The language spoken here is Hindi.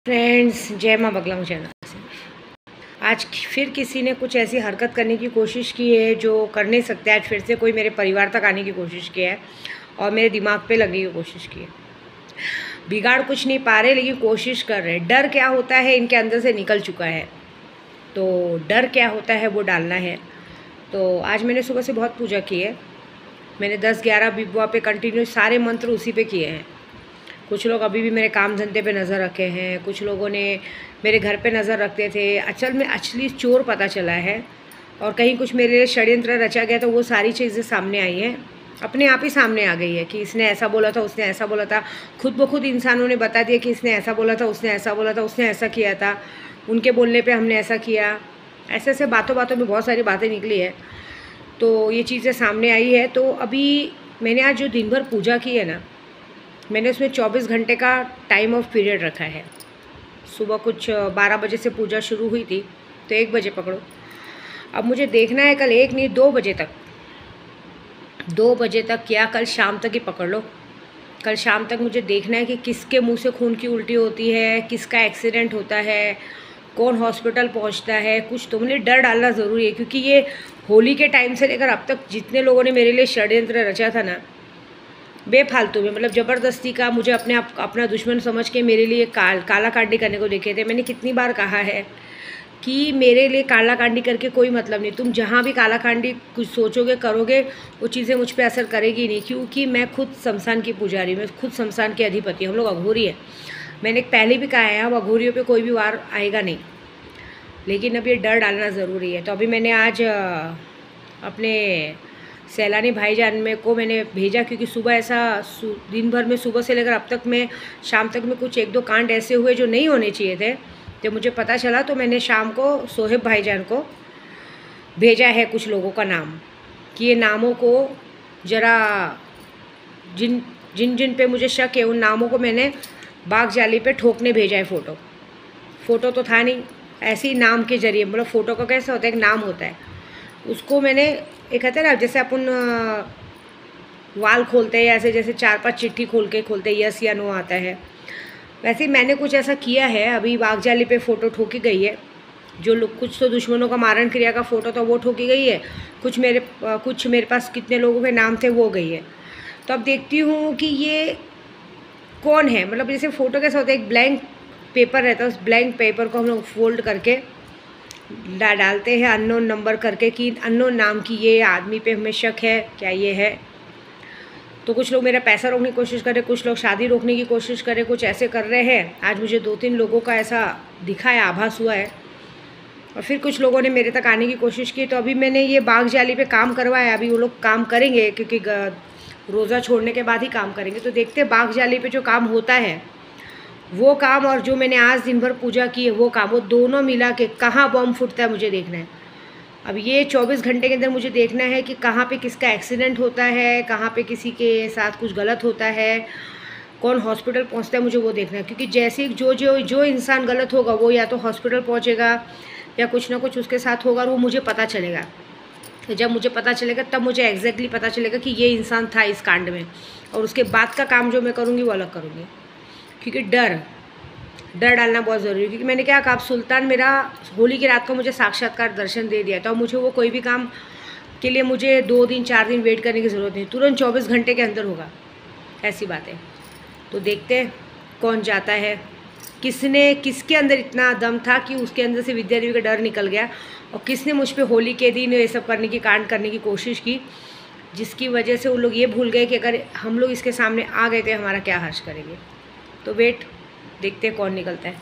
फ्रेंड्स, जय माँ बगलामुख चैनल से आज फिर किसी ने कुछ ऐसी हरकत करने की कोशिश की है जो कर नहीं सकते। आज फिर से कोई मेरे परिवार तक आने की कोशिश की है और मेरे दिमाग पे लगने की कोशिश की है। बिगाड़ कुछ नहीं पा रहे लेकिन कोशिश कर रहे। डर क्या होता है इनके अंदर से निकल चुका है, तो डर क्या होता है वो डालना है। तो आज मैंने सुबह से बहुत पूजा की है। मैंने 10-11 बिबुआ पे कंटिन्यू सारे मंत्र उसी पे किए हैं। कुछ लोग अभी भी मेरे काम धंधे पे नज़र रखे हैं, कुछ लोगों ने मेरे घर पे नज़र रखते थे। असल में असली चोर पता चला है और कहीं कुछ मेरे लिए षड्यंत्र रचा गया, तो वो सारी चीज़ें सामने आई हैं, अपने आप ही सामने आ गई है कि इसने ऐसा बोला था, उसने ऐसा बोला था। खुद ब खुद इंसानों ने बता दिया कि इसने ऐसा बोला था, उसने ऐसा बोला था, उसने ऐसा किया था, उनके बोलने पर हमने ऐसा किया। ऐसे ऐसे बातों बातों में बहुत सारी बातें निकली है, तो ये चीज़ें सामने आई है। तो अभी मैंने आज जो दिन भर पूजा की है ना, मैंने उसमें 24 घंटे का टाइम ऑफ पीरियड रखा है। सुबह कुछ 12 बजे से पूजा शुरू हुई थी, तो 1 बजे पकड़ो। अब मुझे देखना है कल 1 नहीं 2 बजे तक, 2 बजे तक या कल शाम तक ही पकड़ लो। कल शाम तक मुझे देखना है कि किसके मुंह से खून की उल्टी होती है, किसका एक्सीडेंट होता है, कौन हॉस्पिटल पहुंचता है। कुछ तो मुझे डर डालना ज़रूरी है, क्योंकि ये होली के टाइम से लेकर अब तक जितने लोगों ने मेरे लिए षड्यंत्र रचा था ना, बेफालतू में, मतलब ज़बरदस्ती का मुझे अपना दुश्मन समझ के मेरे लिए काला कांडी करने को देखे थे। मैंने कितनी बार कहा है कि मेरे लिए काला कांडी करके कोई मतलब नहीं। तुम जहाँ भी काला कांडी कुछ सोचोगे करोगे, वो चीज़ें मुझ पे असर करेगी नहीं, क्योंकि मैं खुद शमशान की पुजारी, मैं खुद शमशान के अधिपति। हम लोग अघोरी है। मैंने पहले भी कहा है, अब अघोरियों पर कोई भी वार आएगा नहीं, लेकिन अब ये डर डालना ज़रूरी है। तो अभी मैंने आज अपने सैलानी भाईजान में को मैंने भेजा, क्योंकि सुबह ऐसा दिन भर में सुबह से लेकर अब तक में शाम तक में कुछ 1-2 कांड ऐसे हुए जो नहीं होने चाहिए थे, तो मुझे पता चला। तो मैंने शाम को सोहेब भाईजान को भेजा है कुछ लोगों का नाम, कि ये नामों को ज़रा जिन जिन जिन पे मुझे शक है उन नामों को मैंने बाग जाली पे ठोकने भेजा है। फ़ोटो तो था नहीं, ऐसे ही नाम के जरिए, मतलब फ़ोटो का कैसा होता है, एक नाम होता है, उसको मैंने एक कहते हैं ना, जैसे अपन वाल खोलते हैं ऐसे, जैसे 4-5 चिट्ठी खोलते हैं, यस या नो आता है, वैसे ही मैंने कुछ ऐसा किया है। अभी बागजाली पे फ़ोटो ठोकी गई है। जो लोग, कुछ तो दुश्मनों का मारण क्रिया का फ़ोटो था वो ठोकी गई है, कुछ मेरे पास कितने लोगों के नाम थे वो गई है। तो अब देखती हूँ कि ये कौन है। मतलब जैसे फ़ोटो कैसा होता है, एक ब्लैंक पेपर रहता है, उस ब्लैंक पेपर को हम लोग फोल्ड करके डालते हैं अननोन नंबर करके, कि अननोन नाम की ये आदमी पे हमें शक है, क्या ये है। तो कुछ लोग मेरा पैसा रोकने की कोशिश कर रहे, कुछ लोग शादी रोकने की कोशिश कर रहे, कुछ ऐसे कर रहे हैं। आज मुझे 2-3 लोगों का ऐसा दिखा है, आभास हुआ है, और फिर कुछ लोगों ने मेरे तक आने की कोशिश की। तो अभी मैंने ये बाग जाली पे काम करवाया, अभी वो लोग काम करेंगे, क्योंकि रोज़ा छोड़ने के बाद ही काम करेंगे। तो देखते हैं बाग जाली पे जो काम होता है वो काम, और जो मैंने आज दिन भर पूजा की है वो काम, वो दोनों मिला के कहाँ बम फूटता है मुझे देखना है। अब ये 24 घंटे के अंदर मुझे देखना है कि कहाँ पे किसका एक्सीडेंट होता है, कहाँ पे किसी के साथ कुछ गलत होता है, कौन हॉस्पिटल पहुंचता है, मुझे वो देखना है। क्योंकि जैसे जो इंसान गलत होगा वो या तो हॉस्पिटल पहुंचेगा या कुछ ना कुछ उसके साथ होगा, और वो मुझे पता चलेगा। तो जब मुझे पता चलेगा तब मुझे एग्जैक्टली पता चलेगा कि ये इंसान था इस कांड में, और उसके बाद का काम जो मैं करूँगी वो अलग करूँगी। क्योंकि डर डालना बहुत ज़रूरी है। क्योंकि मैंने क्या कहा, सुल्तान मेरा होली की रात को मुझे साक्षात्कार दर्शन दे दिया, तो मुझे वो कोई भी काम के लिए मुझे 2 दिन 4 दिन वेट करने की ज़रूरत नहीं, तुरंत 24 घंटे के अंदर होगा। ऐसी बात है। तो देखते हैं कौन जाता है, किसके अंदर इतना दम था कि उसके अंदर से विद्यादेवी का डर निकल गया, और किसने मुझ पर होली के दिन ये सब करने की कांड करने की कोशिश की, जिसकी वजह से वो लोग ये भूल गए कि अगर हम लोग इसके सामने आ गए थे हमारा क्या हर्ष करेंगे। तो देखते हैं कौन निकलता है।